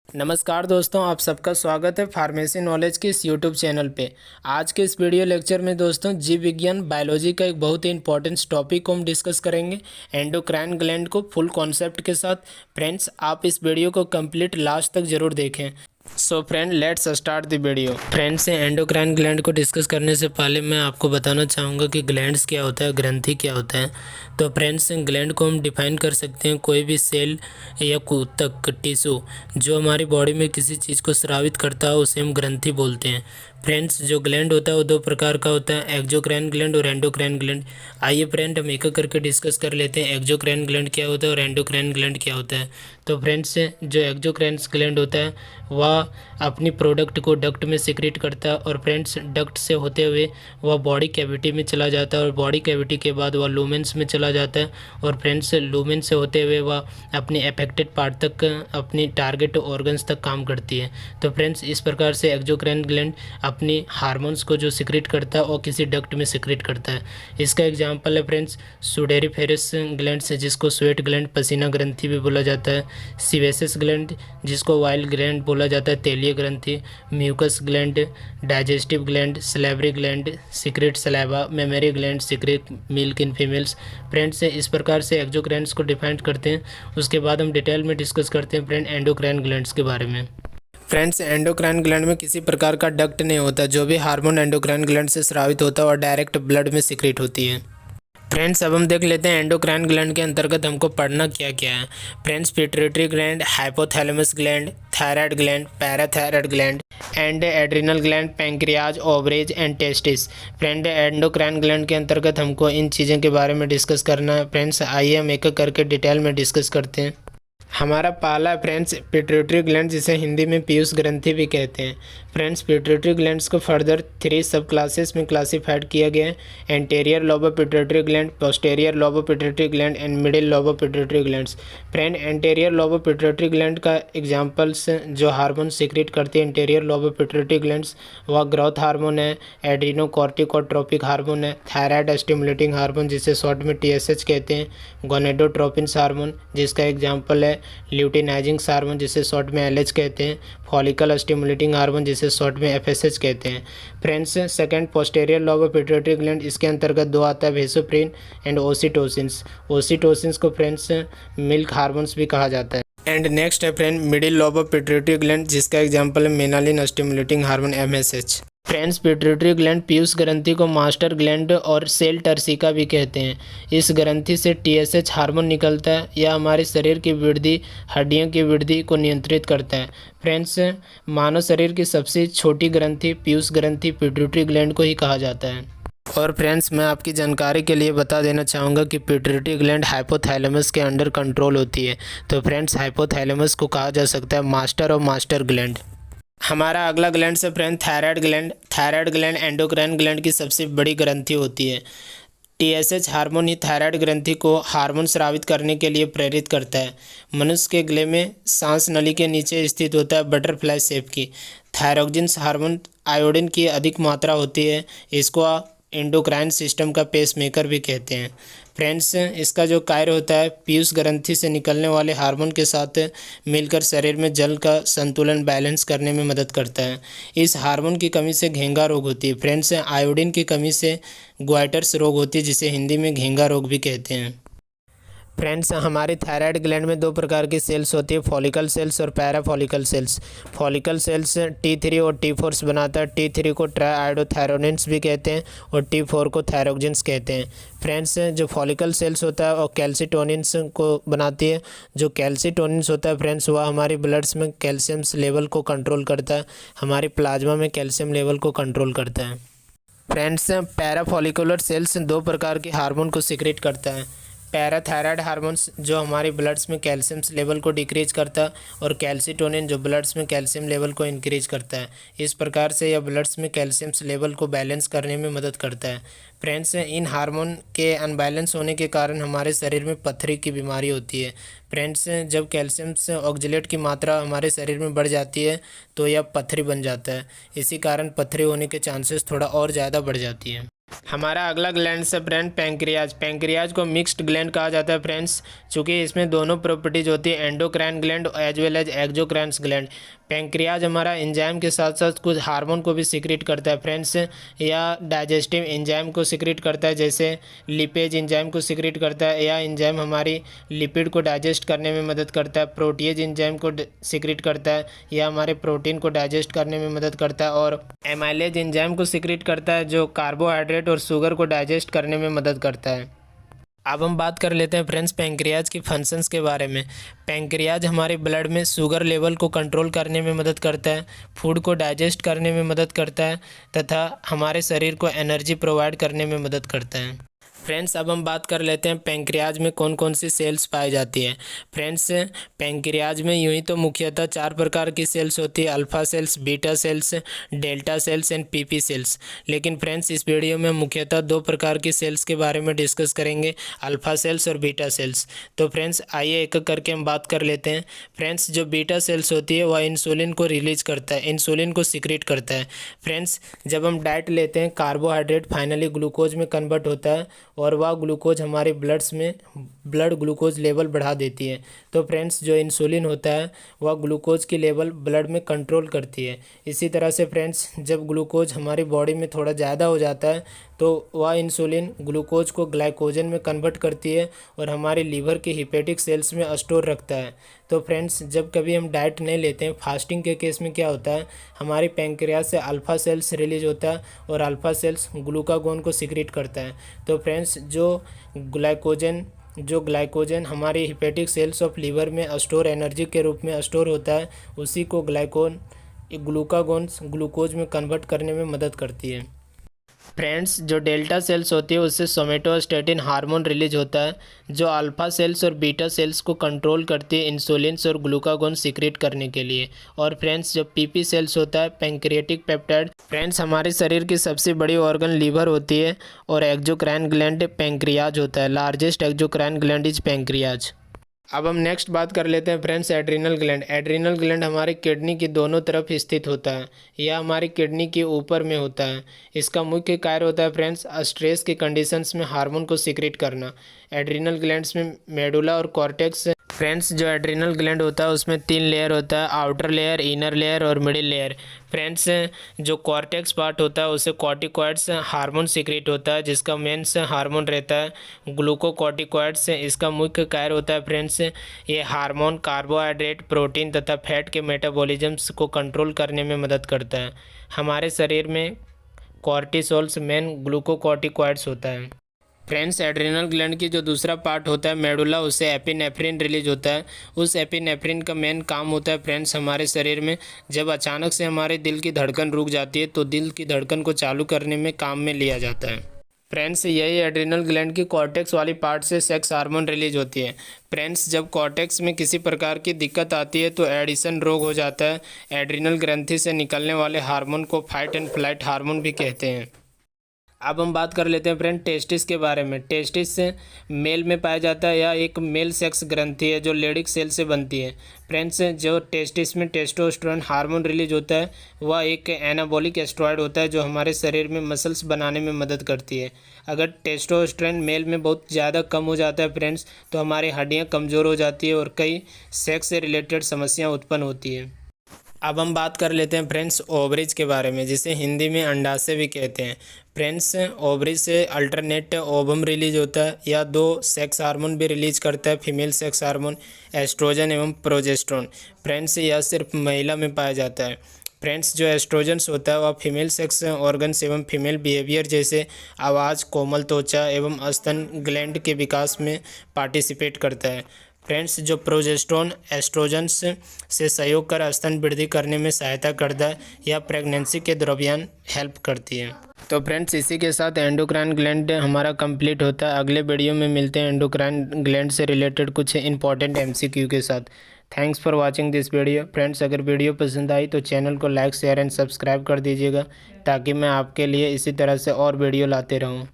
नमस्कार दोस्तों, आप सबका स्वागत है फार्मेसी नॉलेज के इस यूट्यूब चैनल पे। आज के इस वीडियो लेक्चर में दोस्तों जीव विज्ञान बायोलॉजी का एक बहुत ही इंपॉर्टेंट टॉपिक को हम डिस्कस करेंगे, एंडोक्राइन ग्लैंड को फुल कॉन्सेप्ट के साथ। फ्रेंड्स, आप इस वीडियो को कंप्लीट लास्ट तक जरूर देखें। So friend, let's start the video. Friends, endocrine gland को डिस्कस करने से पहले मैं आपको बताना चाहूँगा कि ग्लैंड्स क्या होता है, ग्रंथि क्या होता है। तो फ्रेंड्स, ग्लैंड को हम डिफाइन कर सकते हैं कोई भी सेल या ऊतक टिश्यू जो हमारी बॉडी में किसी चीज़ को स्रावित करता है उसे हम ग्रंथि बोलते हैं। फ्रेंड्स, जो ग्लैंड होता है वो दो प्रकार का होता है, एक्सोक्राइन ग्लैंड और एंडोक्राइन ग्लैंड। आइए फ्रेंड, हम एक एक करके डिस्कस कर लेते हैं एक्सोक्राइन ग्लैंड क्या होता है और एंडोक्राइन ग्लैंड क्या होता है। तो फ्रेंड्स, जो एक्सोक्राइन ग्लैंड होता है वह अपनी प्रोडक्ट को डक्ट में सिक्रेट करता है और फ्रेंड्स डक्ट से होते हुए वह बॉडी कैविटी में चला जाता है और बॉडी कैविटी के बाद वह लूमेंस में चला जाता है और फ्रेंड्स लूमेन से होते हुए वह अपने अफेक्टेड पार्ट तक अपनी टारगेट ऑर्गन्स तक काम करती है। तो फ्रेंड्स, इस प्रकार से एक्सोक्राइन ग्लैंड अपनी हार्मोन्स को जो सिक्रेट करता है और किसी डक्ट में सिक्रेट करता है। इसका एग्जांपल है फ्रेंड्स सुडोरिफेरस ग्लैंड से, जिसको स्वेट ग्लैंड पसीना ग्रंथि भी बोला जाता है, सीवेसस ग्लैंड जिसको वाइल ग्लैंड बोला जाता है तेलीय ग्रंथि, mucus gland, digestive gland, salivary gland secrete saliva, mammary gland secrete milk in females. Friends, इस प्रकार से एक्सोक्राइन्स को डिफाइन करते हैं। उसके बाद हम डिटेल में डिस्कस करते हैं फ्रेंड एंडोक्राइन ग्लैंड्स के बारे में। फ्रेंड्स, एंडोक्राइन ग्लैंड में किसी प्रकार का डक्ट नहीं होता। जो भी हार्मोन एंडोक्राइन ग्लैंड से स्रावित होता है और डायरेक्ट ब्लड में सीक्रेट होती है। फ्रेंड्स, अब हम देख लेते हैं एंडोक्राइन ग्लैंड के अंतर्गत हमको पढ़ना क्या क्या है। Friends, pituitary gland, hypothalamus gland, thyroid gland, parathyroid gland and adrenal gland, pancreas, ओवरेज and testis. Friend, endocrine gland के अंतर्गत हमको इन चीज़ों के बारे में डिस्कस करना है। फ्रेंड्स, आइए हम एक एक करके डिटेल में डिस्कस करते हैं। हमारा पहला फ्रेंड्स पिट्यूटरी ग्लैंड, जिसे हिंदी में पीयूष ग्रंथि भी कहते हैं। फ्रेंड्स, पिट्यूटरी ग्लैंड्स को फर्दर 3 सब क्लासेस में क्लासिफाइड किया गया है, anterior lobe of pituitary gland, posterior lobe of pituitary gland and middle lobe of pituitary glands. Friend, anterior lobe of pituitary gland का एग्जांपल्स जो हार्मोन सीक्रेट करती है anterior lobe of pituitary glands, वह growth hormone है, एड्रीनोकॉर्टिकोट्रोपिक hormone है, thyroid stimulating hormone जिसे short में TSH कहते हैं, गोनेडोट्रोपिन हार्मोन जिसका एग्जाम्पल है ल्यूटिनाइजिंग हार्मोन जिसे शॉर्ट में LH कहते हैं, फॉलिकल स्टिमुलेटिंग हार्मोन जिसे शॉर्ट में FSH कहते हैं। Friends, second posterior lobe of pituitary gland, इसके अंतर्गत 2 आता है, वेसोप्रिन एंड ओसिटोसिन्स। ओसिटोसिन्स को फ्रेंड्स मिल्क हार्मोन्स भी कहा जाता है। एंड नेक्स्ट है friend middle lobe of pituitary gland, जिसका एग्जाम्पल है melanin stimulating hormone MSH। Friends, pituitary gland पीयूष ग्रंथि को मास्टर ग्लैंड और सेल टर्सिका भी कहते हैं। इस ग्रंथि से TSH हार्मोन निकलता है। यह हमारे शरीर की वृद्धि, हड्डियों की वृद्धि को नियंत्रित करता है। फ्रेंड्स, मानव शरीर की सबसे छोटी ग्रंथि पीयूष ग्रंथि पिट्यूटरी ग्लैंड को ही कहा जाता है। और फ्रेंड्स, मैं आपकी जानकारी के लिए बता देना चाहूँगा कि पिट्यूटरी ग्लैंड हाइपोथैलेमस के अंडर कंट्रोल होती है। तो फ्रेंड्स, हाइपोथैलेमस को कहा जा सकता है मास्टर और मास्टर ग्लैंड। हमारा अगला ग्लैंड से friend thyroid gland. Thyroid gland endocrine gland की सबसे बड़ी ग्रंथि होती है। TSH हार्मोन ही थायराइड ग्रंथि को हार्मोन स्रावित करने के लिए प्रेरित करता है। मनुष्य के गले में सांस नली के नीचे स्थित होता है बटरफ्लाई शेप की। थायरोक्सिन हार्मोन आयोडीन की अधिक मात्रा होती है। इसको एंडोक्राइन सिस्टम का पेसमेकर भी कहते हैं। फ्रेंड्स, इसका जो कार्य होता है पीयूष ग्रंथि से निकलने वाले हार्मोन के साथ मिलकर शरीर में जल का संतुलन बैलेंस करने में मदद करता है। इस हार्मोन की कमी से घेंगा रोग होती है। फ्रेंड्स, आयोडीन की कमी से ग्वाइटर्स रोग होती है, जिसे हिंदी में घेंगा रोग भी कहते हैं। फ्रेंड्स, हमारे थायराइड ग्लैंड में 2 प्रकार की सेल्स होती है, फॉलिकल सेल्स और पैराफॉलिकल सेल्स। फॉलिकल सेल्स T3 और T4 बनाता है। T3 को ट्राइआयोडोथायरोनिन्स भी कहते हैं और T4 को थायरोक्सिन्स कहते हैं। फ्रेंड्स, जो फॉलिकल सेल्स होता है और कैल्सिटोनिन्स को बनाती है। जो कैल्सिटोनिन्स होता है फ्रेंड्स, वह हमारी ब्लड्स में कैल्शियम लेवल को कंट्रोल करता है, हमारी प्लाज्मा में कैल्शियम लेवल को कंट्रोल करता है। फ्रेंड्स, पैराफॉलिकुलर सेल्स 2 प्रकार के हार्मोन को सिक्रेट करता है। पैराथायराइड हार्मोन्स जो हमारे ब्लड्स में कैल्शियम लेवल को डिक्रीज करता है और कैल्सिटोनिन जो ब्लड्स में कैल्शियम लेवल को इंक्रीज करता है। इस प्रकार से यह ब्लड्स में कैल्शियम लेवल को बैलेंस करने में मदद करता है। फ्रेंड्स, इन हार्मोन के अनबैलेंस होने के कारण हमारे शरीर में पथरी की बीमारी होती है। फ्रेंड्स, जब कैल्शियम ऑक्जेलेट की मात्रा हमारे शरीर में बढ़ जाती है तो यह पथरी बन जाता है। इसी कारण पथरी होने के चांसेस थोड़ा और ज़्यादा बढ़ जाती है। हमारा अगला ग्लैंड है फ्रेंड पैंक्रियाज। पैंक्रियाज को मिक्स्ड ग्लैंड कहा जाता है फ्रेंड्स, चूँकि इसमें दोनों प्रॉपर्टीज होती है, endocrine gland as well as exocrine gland. Pancreas हमारा एंजाइम के साथ साथ कुछ हार्मोन को भी सिक्रीट करता है फ्रेंड्स, या डाइजेस्टिव एंजाइम को सिक्रीट करता है, जैसे लिपेज एंजाइम को सिक्रीट करता है, या एंजाइम हमारी लिपिड को डाइजेस्ट करने में मदद करता है, प्रोटीएज एंजाइम को सिक्रीट करता है, या हमारे प्रोटीन को डाइजेस्ट करने में मदद करता है, और एमाइलेज एंजाइम को सिक्रीट करता है जो कार्बोहाइड्रेट और शुगर को डाइजेस्ट करने में मदद करता है। अब हम बात कर लेते हैं फ्रेंड्स पैंक्रियाज की फंक्शंस के बारे में। पैंक्रियाज हमारे ब्लड में शुगर लेवल को कंट्रोल करने में मदद करता है, फूड को डाइजेस्ट करने में मदद करता है, तथा हमारे शरीर को एनर्जी प्रोवाइड करने में मदद करता है। फ्रेंड्स अब हम बात कर लेते हैं पैंक्रियाज में कौन कौन सी सेल्स पाई जाती है। फ्रेंड्स पैंक्रियाज में यूँ ही तो मुख्यतः 4 प्रकार की सेल्स होती है, alpha cells, beta cells, delta cells and PP cells. लेकिन फ्रेंड्स इस वीडियो में मुख्यतः 2 प्रकार की सेल्स के बारे में डिस्कस करेंगे, अल्फ़ा सेल्स और बीटा सेल्स। तो फ्रेंड्स आइए एक एक करके हम बात कर लेते हैं। फ्रेंड्स जो बीटा सेल्स होती है वह इंसुलिन को रिलीज करता है, इंसुलिन को सिक्रीट करता है। फ्रेंड्स जब हम डाइट लेते हैं कार्बोहाइड्रेट फाइनली ग्लूकोज में कन्वर्ट होता है और वह ग्लूकोज हमारे ब्लड ग्लूकोज लेवल बढ़ा देती है। तो फ्रेंड्स जो इंसुलिन होता है वह ग्लूकोज की लेवल ब्लड में कंट्रोल करती है। इसी तरह से फ्रेंड्स जब ग्लूकोज हमारी बॉडी में थोड़ा ज़्यादा हो जाता है तो वह इंसुलिन ग्लूकोज को ग्लाइकोजन में कन्वर्ट करती है और हमारे लीवर के हिपेटिक सेल्स में स्टोर रखता है। तो फ्रेंड्स जब कभी हम डाइट नहीं लेते हैं, फास्टिंग के केस में क्या होता है, हमारी पैंक्रियाज से अल्फ़ा सेल्स रिलीज होता है और अल्फ़ा सेल्स ग्लूकागोन को सिक्रीट करता है। तो फ्रेंड्स जो ग्लाइकोजन हमारी हिपेटिक सेल्स ऑफ लीवर में स्टोर एनर्जी के रूप में स्टोर होता है, उसी को ग्लूकागोन ग्लूकोज में कन्वर्ट करने में मदद करती है। फ्रेंड्स जो डेल्टा सेल्स होती है उससे सोमेटोस्टेटिन हार्मोन रिलीज होता है जो अल्फ़ा सेल्स और बीटा सेल्स को कंट्रोल करती है इंसुलिन और ग्लूकागोन सिक्रीट करने के लिए। और फ्रेंड्स जो पीपी सेल्स होता है पैंक्रियाटिक पेप्टाइड, फ्रेंड्स हमारे शरीर की सबसे बड़ी ऑर्गन लीवर होती है और एक्सोक्राइन ग्लैंड पैंक्रियाज होता है, largest exocrine gland is pancreas. अब हम नेक्स्ट बात कर लेते हैं friends adrenal gland. Adrenal gland हमारी किडनी की दोनों तरफ स्थित होता है, यह हमारी किडनी के ऊपर में होता है। इसका मुख्य कार्य होता है फ्रेंड्स स्ट्रेस की कंडीशंस में हार्मोन को सिक्रीट करना। एड्रिनल ग्लैंड्स में मेडुला और कॉर्टेक्स। फ्रेंड्स जो एड्रिनल ग्लैंड होता है उसमें 3 लेयर होता है, आउटर लेयर, इनर लेयर और मिडिल लेयर। फ्रेंड्स जो कॉर्टेक्स पार्ट होता है उससे कॉर्टिकॉइड्स हार्मोन सिक्रीट होता है जिसका मेन हार्मोन रहता है ग्लूकोकॉर्टिकॉइड्स। इसका मुख्य कार्य होता है फ्रेंड्स ये हार्मोन कार्बोहाइड्रेट, प्रोटीन तथा फैट के मेटाबॉलिज्म्स को कंट्रोल करने में मदद करता है। हमारे शरीर में कॉर्टिसोल्स मेन ग्लूकोकॉर्टिकॉइड्स होता है। फ्रेंड्स एड्रिनल ग्लैंड की जो दूसरा पार्ट होता है मेडुला, उससे एपिनेफ्रिन रिलीज होता है। उस एपिनेफ्रिन का मेन काम होता है फ्रेंड्स हमारे शरीर में जब अचानक से हमारे दिल की धड़कन रुक जाती है तो दिल की धड़कन को चालू करने में काम में लिया जाता है। फ्रेंड्स यही एड्रिनल ग्लैंड की कॉर्टेक्स वाली पार्ट से सेक्स हार्मोन रिलीज होती है। फ्रेंड्स जब कॉर्टेक्स में किसी प्रकार की दिक्कत आती है तो एडिशन रोग हो जाता है। एड्रिनल ग्रंथि से निकलने वाले हार्मोन को फाइट एंड फ्लाइट हार्मोन भी कहते हैं। अब हम बात कर लेते हैं फ्रेंड टेस्टिस के बारे में। टेस्टिस से मेल में पाया जाता है या एक मेल सेक्स ग्रंथि है जो लेडिक सेल से बनती है। फ्रेंड्स जो टेस्टिस में टेस्टोस्टेरोन हार्मोन रिलीज होता है वह एक एनाबॉलिक एस्टेरॉयड होता है जो हमारे शरीर में मसल्स बनाने में मदद करती है। अगर टेस्टोस्टेरोन मेल में बहुत ज़्यादा कम हो जाता है फ्रेंड्स तो हमारी हड्डियाँ कमज़ोर हो जाती है और कई सेक्स से रिलेटेड समस्याँ उत्पन्न होती है। अब हम बात कर लेते हैं फ्रेंड्स ओवरीज के बारे में, जिसे हिंदी में अंडाशय भी कहते हैं। फ्रेंड्स ओवरीज से अल्टरनेट ओवम रिलीज होता है या 2 सेक्स हार्मोन भी रिलीज करता है, फीमेल सेक्स हार्मोन एस्ट्रोजन एवं प्रोजेस्टेरोन। फ्रेंड्स यह सिर्फ महिला में पाया जाता है। फ्रेंड्स जो एस्ट्रोजन्स होता है वह फीमेल सेक्स ऑर्गन्स एवं फीमेल बिहेवियर जैसे आवाज़, कोमल त्वचा एवं स्तन ग्लैंड के विकास में पार्टिसिपेट करता है। फ्रेंड्स जो प्रोजेस्टेरोन एस्ट्रोजन्स से सहयोग कर स्तन वृद्धि करने में सहायता करता है या प्रेगनेंसी के दरमियान हेल्प करती है। तो फ्रेंड्स इसी के साथ एंडोक्राइन ग्लैंड हमारा कंप्लीट होता है। अगले वीडियो में मिलते हैं एंडोक्राइन ग्लैंड से रिलेटेड कुछ इंपॉर्टेंट MCQ के साथ। Thanks for watching this video. Friends अगर वीडियो पसंद आई तो चैनल को लाइक, शेयर एंड सब्सक्राइब कर दीजिएगा ताकि मैं आपके लिए इसी तरह से और वीडियो लाते रहूँ।